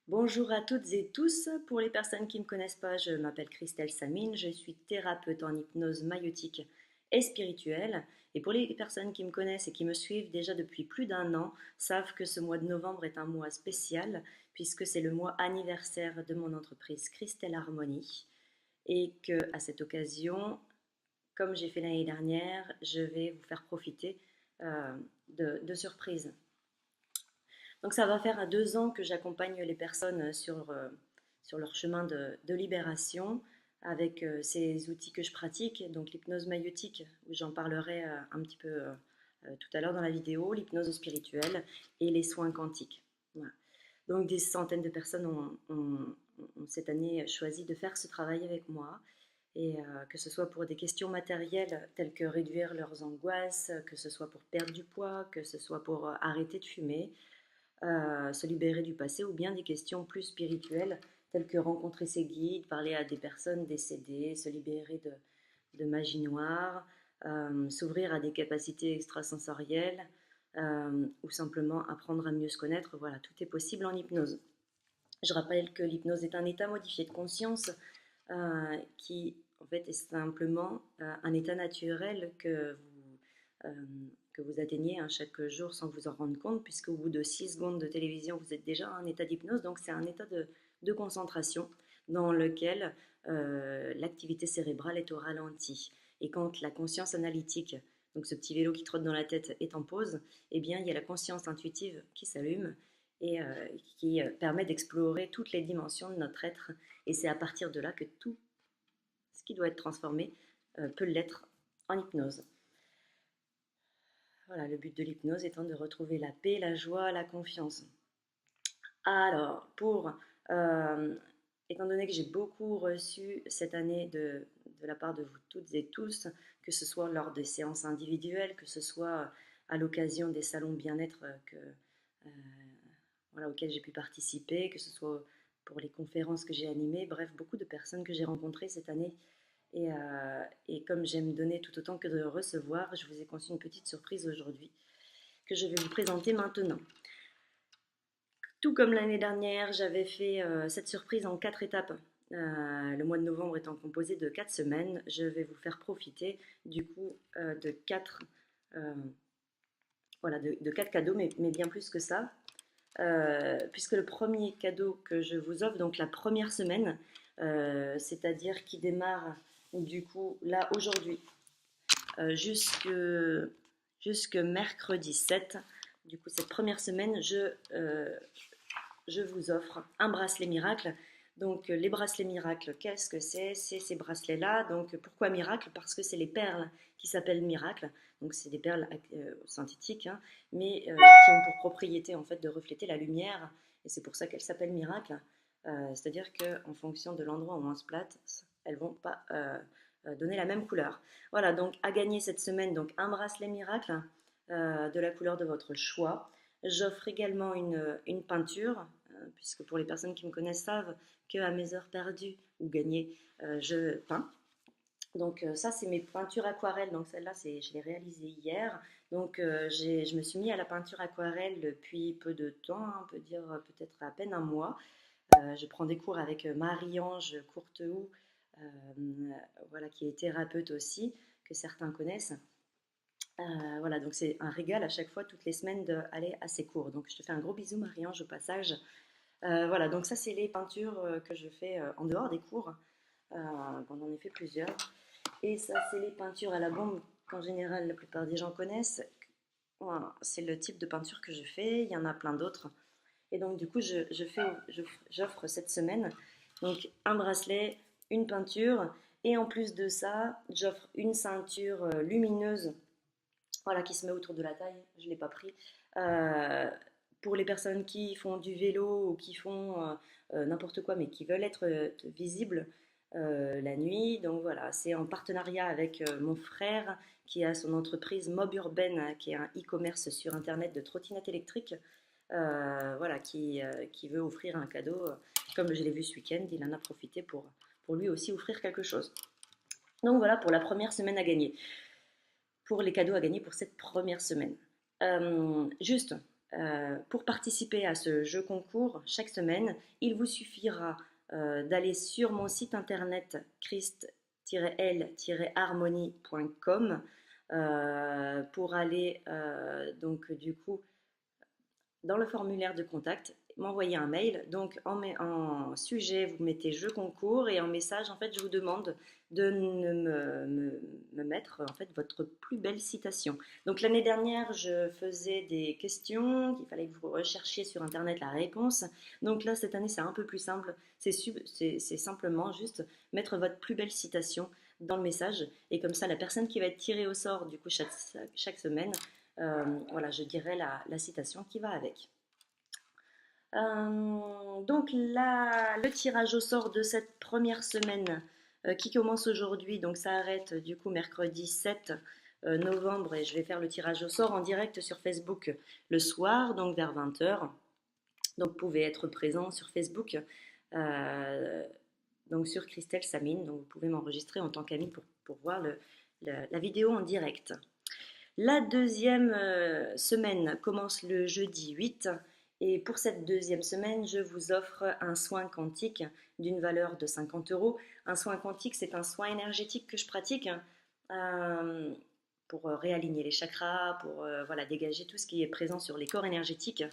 Bonjour à toutes et tous. Pour les personnes qui ne me connaissent pas, je m'appelle Christelle Samine, je suis thérapeute en hypnose maïotique et spirituelle. Et pour les personnes qui me connaissent et qui me suivent déjà depuis plus d'un an, savent que ce mois de novembre est un mois spécial puisque c'est le mois anniversaire de mon entreprise Christelle Harmonie et que à cette occasion, comme j'ai fait l'année dernière, je vais vous faire profiter de surprises. Donc ça va faire 2 ans que j'accompagne les personnes sur leur chemin de libération avec ces outils que je pratique, donc l'hypnose maïotique, où j'en parlerai un petit peu tout à l'heure dans la vidéo, l'hypnose spirituelle et les soins quantiques. Voilà. Donc des centaines de personnes ont cette année choisi de faire ce travail avec moi. Et que ce soit pour des questions matérielles telles que réduire leurs angoisses, que ce soit pour perdre du poids, que ce soit pour arrêter de fumer, se libérer du passé, ou bien des questions plus spirituelles telles que rencontrer ses guides, parler à des personnes décédées, se libérer de magie noire, s'ouvrir à des capacités extrasensorielles, ou simplement apprendre à mieux se connaître. Voilà, tout est possible en hypnose. Je rappelle que l'hypnose est un état modifié de conscience qui en fait est simplement un état naturel euh, que vous atteignez chaque jour sans vous en rendre compte, puisque au bout de 6 secondes de télévision, vous êtes déjà en état d'hypnose. Donc c'est un état de concentration dans lequel l'activité cérébrale est au ralenti. Et quand la conscience analytique, donc ce petit vélo qui trotte dans la tête, est en pause, eh bien il y a la conscience intuitive qui s'allume et qui permet d'explorer toutes les dimensions de notre être. Et c'est à partir de là que tout ce qui doit être transformé peut l'être en hypnose. Voilà, le but de l'hypnose étant de retrouver la paix, la joie, la confiance. Alors, euh, étant donné que j'ai beaucoup reçu cette année de la part de vous toutes et tous, que ce soit lors des séances individuelles, que ce soit à l'occasion des salons bien-être voilà, auxquels j'ai pu participer, que ce soit pour les conférences que j'ai animées, bref, beaucoup de personnes que j'ai rencontrées cette année. Et comme j'aime donner tout autant que de recevoir, je vous ai conçu une petite surprise aujourd'hui que je vais vous présenter maintenant. Tout comme l'année dernière, j'avais fait cette surprise en 4 étapes. Le mois de novembre étant composé de 4 semaines, je vais vous faire profiter du coup de 4 voilà, de 4 cadeaux, mais bien plus que ça. Puisque le premier cadeau que je vous offre, donc la première semaine, c'est-à-dire qui démarre du coup là aujourd'hui jusque, jusque mercredi 7, du coup cette première semaine, je vous offre un bracelet miracle. Donc les bracelets miracles, qu'est-ce que c'est? C'est ces bracelets-là. Donc pourquoi miracle? Parce que c'est les perles qui s'appellent miracle. Donc c'est des perles synthétiques, hein, mais qui ont pour propriété en fait de refléter la lumière. Et c'est pour ça qu'elles s'appellent miracle. C'est-à-dire qu'en fonction de l'endroit où on se place, elles vont pas donner la même couleur. Voilà, donc à gagner cette semaine, donc un bracelet miracle de la couleur de votre choix. J'offre également une peinture, puisque pour les personnes qui me connaissent savent qu'à mes heures perdues ou gagnées, je peins. Donc ça, c'est mes peintures aquarelles. Donc celle-là, je l'ai réalisée hier. Donc je me suis mis à la peinture aquarelle depuis peu de temps, hein, on peut dire peut-être à peine un mois. Je prends des cours avec Marie-Ange Courtehoux, voilà, qui est thérapeute aussi, que certains connaissent. Voilà, donc c'est un régal à chaque fois, toutes les semaines, d'aller à ces cours. Donc je te fais un gros bisou, Marie-Ange, au passage. Voilà, donc ça, c'est les peintures que je fais en dehors des cours. On en a fait plusieurs. Et ça, c'est les peintures à la bombe qu'en général, la plupart des gens connaissent. Voilà, c'est le type de peinture que je fais. Il y en a plein d'autres. Et donc, du coup, j'offre cette semaine donc un bracelet, une peinture. Et en plus de ça, j'offre une ceinture lumineuse, voilà, qui se met autour de la taille. Je ne l'ai pas pris. Euh, pour les personnes qui font du vélo ou qui font n'importe quoi, mais qui veulent être visibles la nuit. Donc voilà, c'est en partenariat avec mon frère qui a son entreprise Mob Urbaine, qui est un e-commerce sur internet de trottinettes électriques. Voilà, qui veut offrir un cadeau. Comme je l'ai vu ce week-end, il en a profité pour lui aussi offrir quelque chose. Donc voilà pour la première semaine à gagner, pour les cadeaux à gagner pour cette première semaine. Juste, Pour participer à ce jeu concours chaque semaine, il vous suffira d'aller sur mon site internet christ-l-harmonie.com pour aller donc du coup dans le formulaire de contact, m'envoyer un mail. Donc en sujet, vous mettez jeu concours et en message, en fait, je vous demande de me mettre en fait votre plus belle citation. Donc l'année dernière, je faisais des questions qu'il fallait que vous recherchiez sur internet la réponse. Donc là, cette année, c'est un peu plus simple. C'est simplement juste mettre votre plus belle citation dans le message et comme ça, la personne qui va être tirée au sort du coup chaque semaine, voilà, je dirai la citation qui va avec. Donc le tirage au sort de cette première semaine qui commence aujourd'hui, donc ça arrête du coup mercredi 7 novembre et je vais faire le tirage au sort en direct sur Facebook le soir, donc vers 20h. Donc vous pouvez être présent sur Facebook, donc sur Christelle Samine, donc vous pouvez m'enregistrer en tant qu'ami pour voir la vidéo en direct. La deuxième semaine commence le jeudi 8 et pour cette deuxième semaine, je vous offre un soin quantique d'une valeur de 50 euros. Un soin quantique, c'est un soin énergétique que je pratique pour réaligner les chakras, pour voilà, dégager tout ce qui est présent sur les corps énergétiques,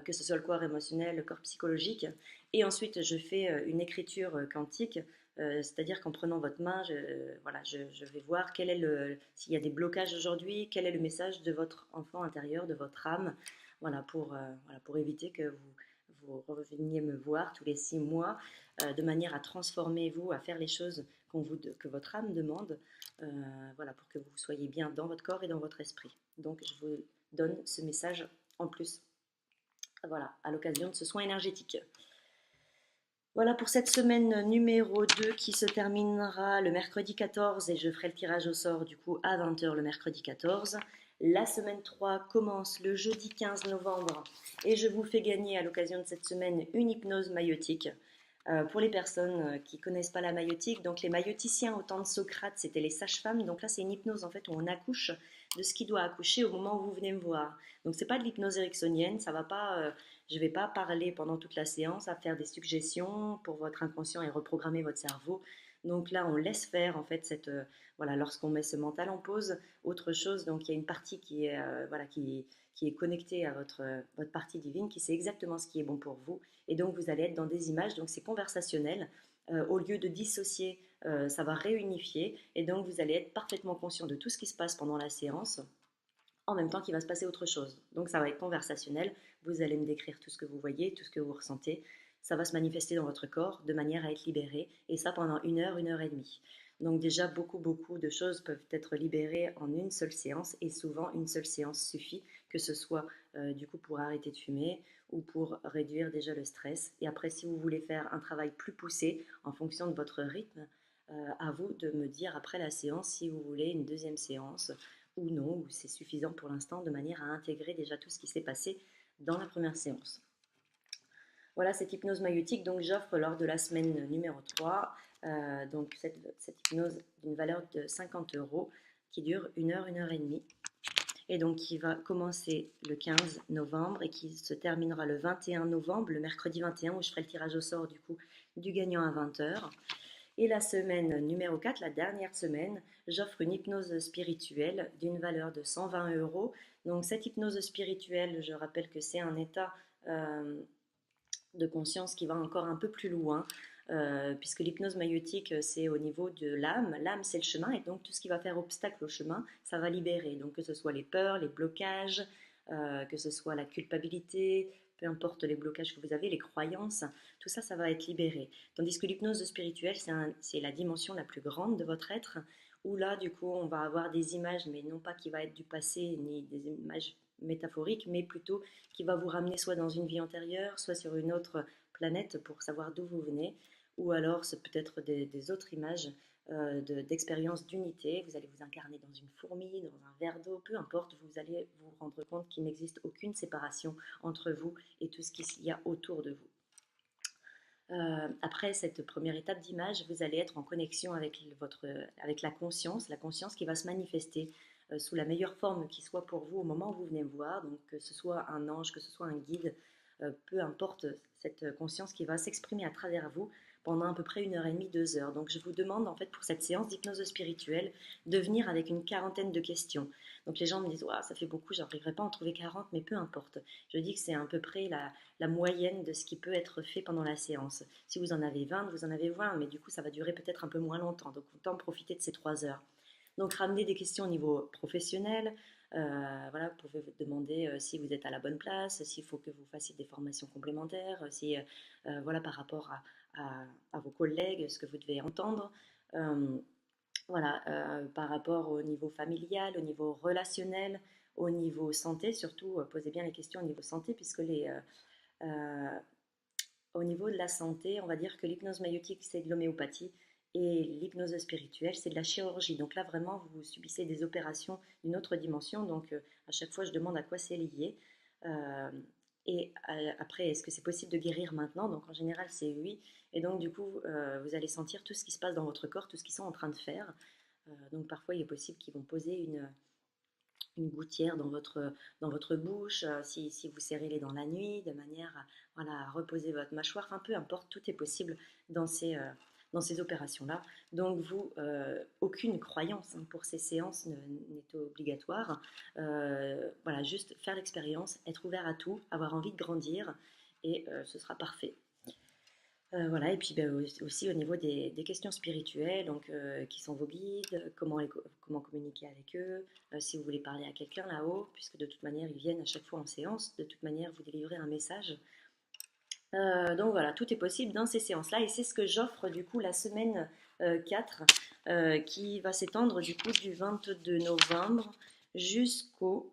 que ce soit le corps émotionnel, le corps psychologique. Et ensuite, je fais une écriture quantique, c'est-à-dire qu'en prenant votre main, voilà, je vais voir s'il y a des blocages aujourd'hui, quel est le message de votre enfant intérieur, de votre âme, voilà, pour éviter que vous reveniez me voir tous les 6 mois, de manière à transformer vous, à faire les choses que votre âme demande, voilà, pour que vous soyez bien dans votre corps et dans votre esprit. Donc, je vous donne ce message en plus. Voilà, à l'occasion de ce soin énergétique. Voilà pour cette semaine numéro 2 qui se terminera le mercredi 14 et je ferai le tirage au sort du coup à 20h le mercredi 14. La semaine 3 commence le jeudi 15 novembre et je vous fais gagner à l'occasion de cette semaine une hypnose maïotique. Pour les personnes qui ne connaissent pas la maïotique, donc les maïoticiens au temps de Socrate, c'était les sages-femmes. Donc là, c'est une hypnose en fait où on accouche de ce qui doit accoucher au moment où vous venez me voir. Donc c'est pas de l'hypnose ericksonienne, ça va pas, je ne vais pas parler pendant toute la séance à faire des suggestions pour votre inconscient et reprogrammer votre cerveau. Donc là, on laisse faire en fait voilà, lorsqu'on met ce mental en pause, autre chose. Donc il y a une partie qui est voilà qui est connectée à votre partie divine, qui sait exactement ce qui est bon pour vous. Et donc vous allez être dans des images, donc c'est conversationnel. Au lieu de dissocier, ça va réunifier. Et donc vous allez être parfaitement conscient de tout ce qui se passe pendant la séance, en même temps qu'il va se passer autre chose. Donc ça va être conversationnel. Vous allez me décrire tout ce que vous voyez, tout ce que vous ressentez. Ça va se manifester dans votre corps de manière à être libéré. Et ça pendant 1 heure et demie. Donc déjà, beaucoup de choses peuvent être libérées en une seule séance. Et souvent, une seule séance suffit, que ce soit du coup pour arrêter de fumer ou pour réduire déjà le stress. Et après, si vous voulez faire un travail plus poussé en fonction de votre rythme, à vous de me dire après la séance si vous voulez une deuxième séance ou non, ou c'est suffisant pour l'instant de manière à intégrer déjà tout ce qui s'est passé dans la première séance. Voilà cette hypnose maïotique, donc j'offre lors de la semaine numéro 3, donc cette hypnose d'une valeur de 50 euros qui dure 1 heure et demie et donc qui va commencer le 15 novembre et qui se terminera le 21 novembre, le mercredi 21 où je ferai le tirage au sort du coup du gagnant à 20h. Et la semaine numéro 4, la dernière semaine, j'offre une hypnose spirituelle d'une valeur de 120 euros. Donc cette hypnose spirituelle, je rappelle que c'est un état de conscience qui va encore un peu plus loin, puisque l'hypnose maïotique, c'est au niveau de l'âme. L'âme, c'est le chemin, et donc tout ce qui va faire obstacle au chemin, ça va libérer. Donc que ce soit les peurs, les blocages, que ce soit la culpabilité, peu importe les blocages que vous avez, les croyances, tout ça, ça va être libéré. Tandis que l'hypnose spirituelle, c'est la dimension la plus grande de votre être, où là, du coup, on va avoir des images, mais non pas qui va être du passé, ni des images métaphoriques, mais plutôt qui va vous ramener soit dans une vie antérieure, soit sur une autre planète pour savoir d'où vous venez, ou alors c'est peut-être des autres images d'expériences d'unité. Vous allez vous incarner dans une fourmi, dans un verre d'eau, peu importe, vous allez vous rendre compte qu'il n'existe aucune séparation entre vous et tout ce qu'il y a autour de vous. Après cette première étape d'image, vous allez être en connexion avec la conscience qui va se manifester sous la meilleure forme qui soit pour vous au moment où vous venez me voir, donc que ce soit un ange, que ce soit un guide, peu importe cette conscience qui va s'exprimer à travers vous pendant à peu près 1 heure et demie, 2 heures. Donc je vous demande en fait pour cette séance d'hypnose spirituelle de venir avec une quarantaine de questions. Donc les gens me disent ouais, ça fait beaucoup, j'arriverai pas à en trouver 40, mais peu importe. Je dis que c'est à peu près la moyenne de ce qui peut être fait pendant la séance. Si vous en avez 20, vous en avez 20, mais du coup ça va durer peut-être un peu moins longtemps. Donc autant profiter de ces 3 heures. Donc ramener des questions au niveau professionnel. Voilà, vous pouvez vous demander si vous êtes à la bonne place, s'il faut que vous fassiez des formations complémentaires, si voilà par rapport à vos collègues, ce que vous devez entendre. Euh, voilà, par rapport au niveau familial, au niveau relationnel, au niveau santé, surtout posez bien les questions au niveau santé, puisque euh, au niveau de la santé, on va dire que l'hypnose maïotique, c'est de l'homéopathie et l'hypnose spirituelle, c'est de la chirurgie. Donc là, vraiment, vous subissez des opérations d'une autre dimension. Donc à chaque fois, je demande à quoi c'est lié. Euh, et après, est-ce que c'est possible de guérir maintenant? Donc en général, c'est oui. Et donc du coup, vous allez sentir tout ce qui se passe dans votre corps, tout ce qu'ils sont en train de faire. Donc parfois, il est possible qu'ils vont poser une gouttière dans votre bouche, si vous serrez les dents la nuit, de manière voilà, à reposer votre mâchoire. Enfin, peu importe, tout est possible dans ces opérations-là. Donc, vous, aucune croyance hein, pour ces séances n'est obligatoire. Voilà, juste faire l'expérience, être ouvert à tout, avoir envie de grandir, et ce sera parfait. Voilà, et puis aussi au niveau des questions spirituelles, donc qui sont vos guides, comment communiquer avec eux, si vous voulez parler à quelqu'un là-haut, puisque de toute manière ils viennent à chaque fois en séance, de toute manière vous délivrez un message. Donc voilà, tout est possible dans ces séances-là et c'est ce que j'offre du coup la semaine 4 qui va s'étendre du coup du 22 novembre jusqu'au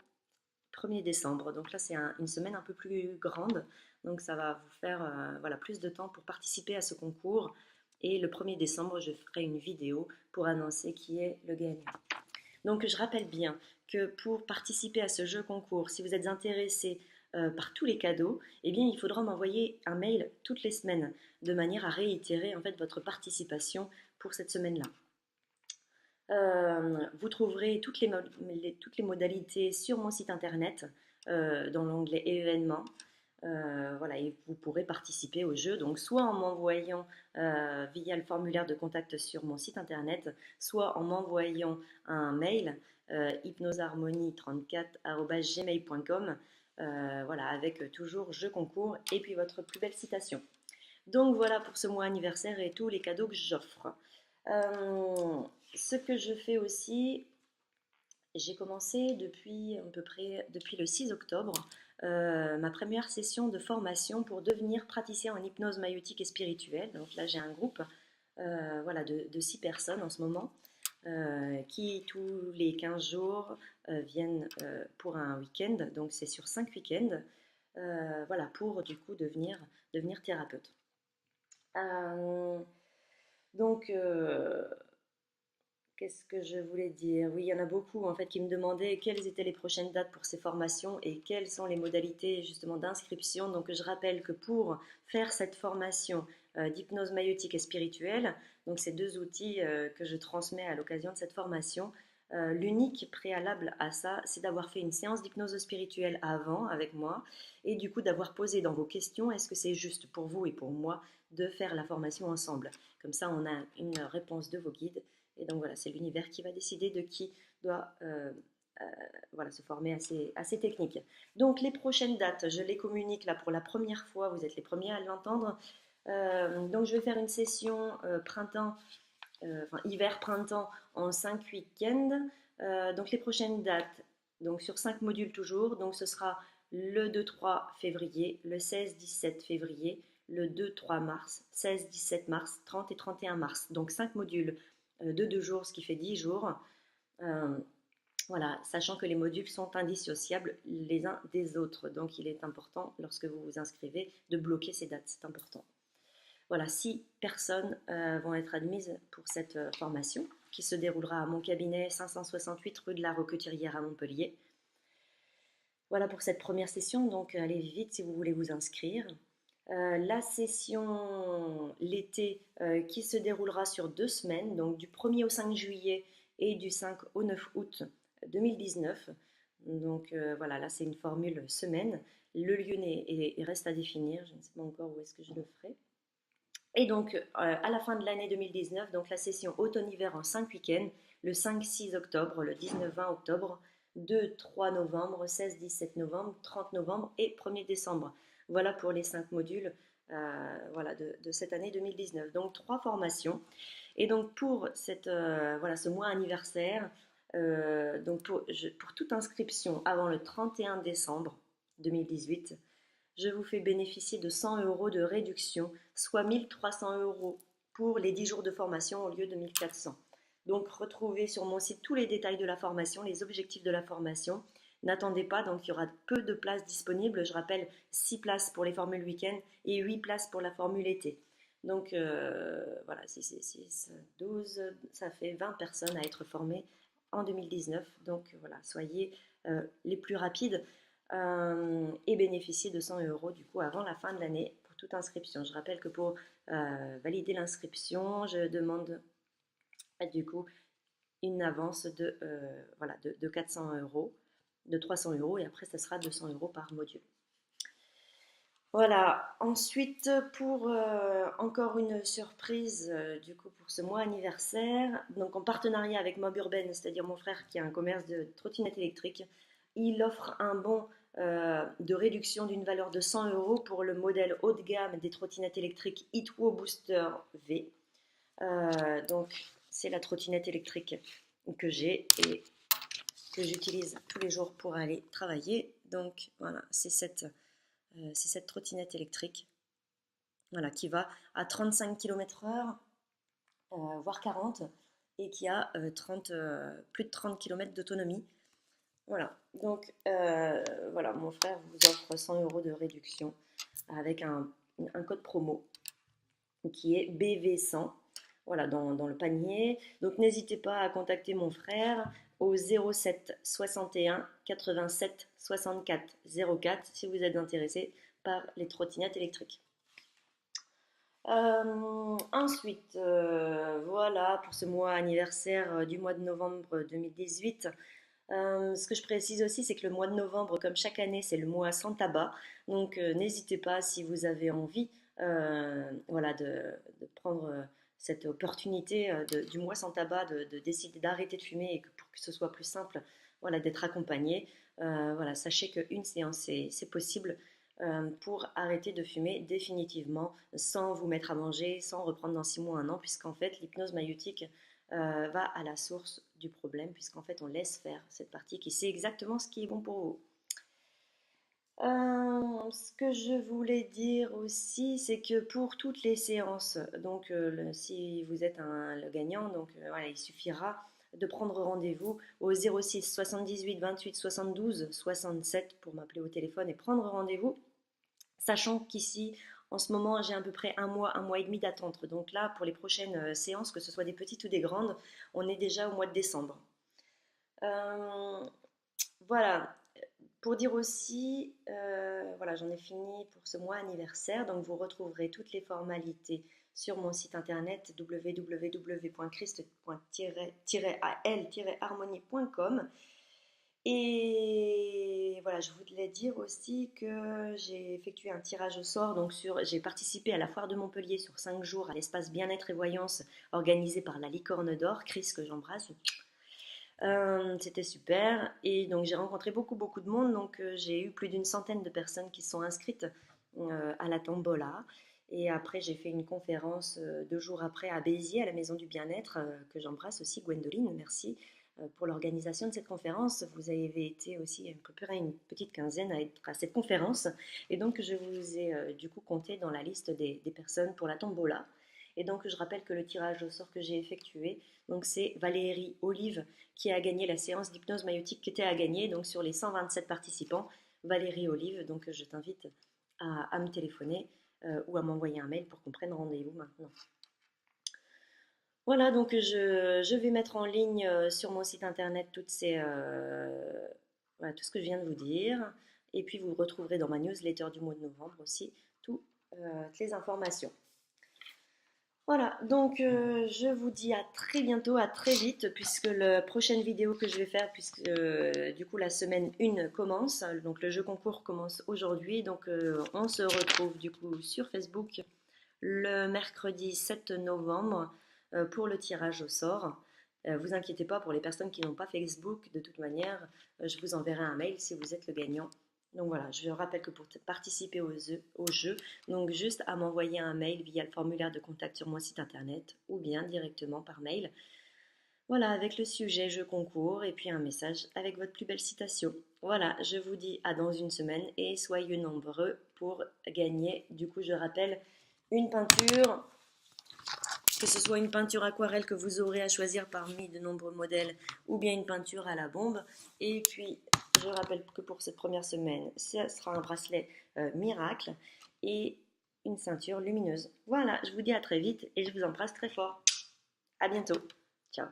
1er décembre. Donc là, c'est une semaine un peu plus grande. Donc ça va vous faire voilà, plus de temps pour participer à ce concours. Et le 1er décembre, je ferai une vidéo pour annoncer qui est le gagnant. Donc je rappelle bien que pour participer à ce jeu concours, si vous êtes intéressé par tous les cadeaux, eh bien il faudra m'envoyer un mail toutes les semaines de manière à réitérer en fait votre participation pour cette semaine-là. Vous trouverez toutes les modalités sur mon site internet dans l'onglet événements. Voilà, et vous pourrez participer au jeu, donc soit en m'envoyant via le formulaire de contact sur mon site internet, soit en m'envoyant un mail hypnoseharmonie34@gmail.com voilà, avec toujours jeu concours et puis votre plus belle citation. Donc voilà pour ce mois anniversaire et tous les cadeaux que j'offre. Ce que je fais aussi, j'ai commencé depuis à peu près depuis le 6 octobre ma première session de formation pour devenir praticien en hypnose maïotique et spirituelle. Donc là j'ai un groupe voilà, de 6 personnes en ce moment qui tous les 15 jours viennent pour un week-end. Donc c'est sur 5 week-ends voilà, pour du coup devenir thérapeute. Euh, donc qu'est-ce que je voulais dire? Oui, il y en a beaucoup en fait qui me demandaient quelles étaient les prochaines dates pour ces formations et quelles sont les modalités justement d'inscription. Donc je rappelle que pour faire cette formation d'hypnose maïotique et spirituelle, donc ces deux outils que je transmets à l'occasion de cette formation, l'unique préalable à ça, c'est d'avoir fait une séance d'hypnose spirituelle avant avec moi et du coup d'avoir posé dans vos questions est-ce que c'est juste pour vous et pour moi de faire la formation ensemble. Comme ça, on a une réponse de vos guides et donc voilà, c'est l'univers qui va décider de qui doit voilà, se former à ces techniques. Donc les prochaines dates, je les communique là pour la première fois, vous êtes les premiers à l'entendre. Donc je vais faire une session hiver-printemps en 5 week-ends. Donc les prochaines dates, donc sur 5 modules toujours, donc ce sera le 2-3 février, le 16-17 février, le 2-3 mars, 16-17 mars, 30 et 31 mars. Donc 5 modules de 2 jours, ce qui fait 10 jours. Voilà, sachant que les modules sont indissociables les uns des autres. Donc il est important, lorsque vous vous inscrivez, de bloquer ces dates. C'est important. Voilà, 6 personnes vont être admises pour cette formation qui se déroulera à mon cabinet 568 rue de la Roqueturière à Montpellier. Voilà pour cette première session, donc allez vite si vous voulez vous inscrire. La session l'été qui se déroulera sur 2 semaines, donc du 1er au 5 juillet et du 5 au 9 août 2019. Donc voilà, là c'est une formule semaine. Le lieu reste à définir, je ne sais pas encore où est-ce que je le ferai. Et donc à la fin de l'année 2019, donc la session automne-hiver en 5 week-ends, le 5-6 octobre, le 19-20 octobre, 2-3 novembre, 16-17 novembre, 30 novembre et 1er décembre. Voilà pour les 5 modules voilà, de cette année 2019. Donc 3 formations. Et donc pour voilà, ce mois anniversaire, donc pour toute inscription avant le 31 décembre 2018, je vous fais bénéficier de 100 euros de réduction, soit 1300 euros pour les 10 jours de formation au lieu de 1400. Donc retrouvez sur mon site tous les détails de la formation, les objectifs de la formation. N'attendez pas, donc il y aura peu de places disponibles. Je rappelle 6 places pour les formules week-end et 8 places pour la formule été. Donc voilà, 6, 12, ça fait 20 personnes à être formées en 2019. Donc voilà, soyez les plus rapides et bénéficier de 100 euros du coup avant la fin de l'année pour toute inscription. Je rappelle que pour valider l'inscription, je demande du coup une avance voilà, de 400 euros, de 300 euros et après ça sera 200 euros par module. Voilà, ensuite pour encore une surprise du coup pour ce mois anniversaire, donc en partenariat avec Mob Urbaine, c'est-à-dire mon frère qui a un commerce de trottinettes électriques, il offre un bon de réduction d'une valeur de 100 euros pour le modèle haut de gamme des trottinettes électriques Hitwo Booster V. Donc c'est la trottinette électrique que j'ai et que j'utilise tous les jours pour aller travailler. Donc voilà, c'est cette trottinette électrique voilà, qui va à 35 km/h, voire 40, et qui a plus de 30 km d'autonomie. Voilà, donc voilà, mon frère vous offre 100 euros de réduction avec un code promo qui est BV100 voilà, dans le panier. Donc n'hésitez pas à contacter mon frère au 07 61 87 64 04 si vous êtes intéressé par les trottinettes électriques. Ensuite, voilà pour ce mois anniversaire du mois de novembre 2018. Ce que je précise aussi, c'est que le mois de novembre, comme chaque année, c'est le mois sans tabac. Donc, n'hésitez pas si vous avez envie voilà, de prendre cette opportunité du mois sans tabac, de décider d'arrêter de fumer et que pour que ce soit plus simple voilà, d'être accompagné. Voilà, sachez qu'une séance, c'est possible pour arrêter de fumer définitivement sans vous mettre à manger, sans reprendre dans 6 mois, 1 an, puisqu'en fait, l'hypnose maïeutique va à la source du problème, puisqu'en fait, on laisse faire cette partie qui sait exactement ce qui est bon pour vous. Ce que je voulais dire aussi, c'est que pour toutes les séances, donc si vous êtes le gagnant, donc voilà, il suffira de prendre rendez-vous au 06 78 28 72 67 pour m'appeler au téléphone et prendre rendez-vous, sachant qu'ici, en ce moment, j'ai à peu près un mois et demi d'attente. Donc là, pour les prochaines séances, que ce soit des petites ou des grandes, on est déjà au mois de décembre. Voilà, pour dire aussi, voilà, j'en ai fini pour ce mois anniversaire. Donc vous retrouverez toutes les formalités sur mon site internet www.christ-al-harmonie.com. Et voilà, je voulais dire aussi que j'ai effectué un tirage au sort. Donc j'ai participé à la foire de Montpellier sur 5 jours à l'espace bien-être et voyance organisé par la Licorne d'Or, Chris que j'embrasse. C'était super et donc j'ai rencontré beaucoup de monde, donc j'ai eu plus d'une centaine de personnes qui sont inscrites à la tombola et après j'ai fait une conférence 2 jours après à Béziers à la maison du bien-être que j'embrasse aussi Gwendoline, merci pour l'organisation de cette conférence. Vous avez été aussi à peu près une petite quinzaine à être à cette conférence et donc je vous ai du coup compté dans la liste des personnes pour la tombola. Et donc je rappelle que le tirage au sort que j'ai effectué, donc c'est Valérie Olive qui a gagné la séance d'hypnose maïeutique qui était à gagner. Donc sur les 127 participants, Valérie Olive, donc je t'invite à me téléphoner ou à m'envoyer un mail pour qu'on prenne rendez-vous maintenant. Voilà, donc je vais mettre en ligne sur mon site internet voilà, tout ce que je viens de vous dire. Et puis vous retrouverez dans ma newsletter du mois de novembre aussi toutes les informations. Voilà, donc je vous dis à très bientôt, à très vite, puisque la prochaine vidéo que je vais faire, puisque du coup la semaine 1 commence, donc le jeu concours commence aujourd'hui, donc on se retrouve du coup sur Facebook le mercredi 7 novembre pour le tirage au sort. Vous inquiétez pas pour les personnes qui n'ont pas Facebook, de toute manière, je vous enverrai un mail si vous êtes le gagnant. Donc voilà, je rappelle que pour participer au jeu, donc juste à m'envoyer un mail via le formulaire de contact sur mon site internet ou bien directement par mail. Voilà, avec le sujet jeu concours et puis un message avec votre plus belle citation. Voilà, je vous dis à dans une semaine et soyez nombreux pour gagner. Du coup, je rappelle une peinture, que ce soit une peinture aquarelle que vous aurez à choisir parmi de nombreux modèles ou bien une peinture à la bombe. Et puis, je rappelle que pour cette première semaine, ce sera un bracelet miracle et une ceinture lumineuse. Voilà, je vous dis à très vite et je vous embrasse très fort. À bientôt. Ciao.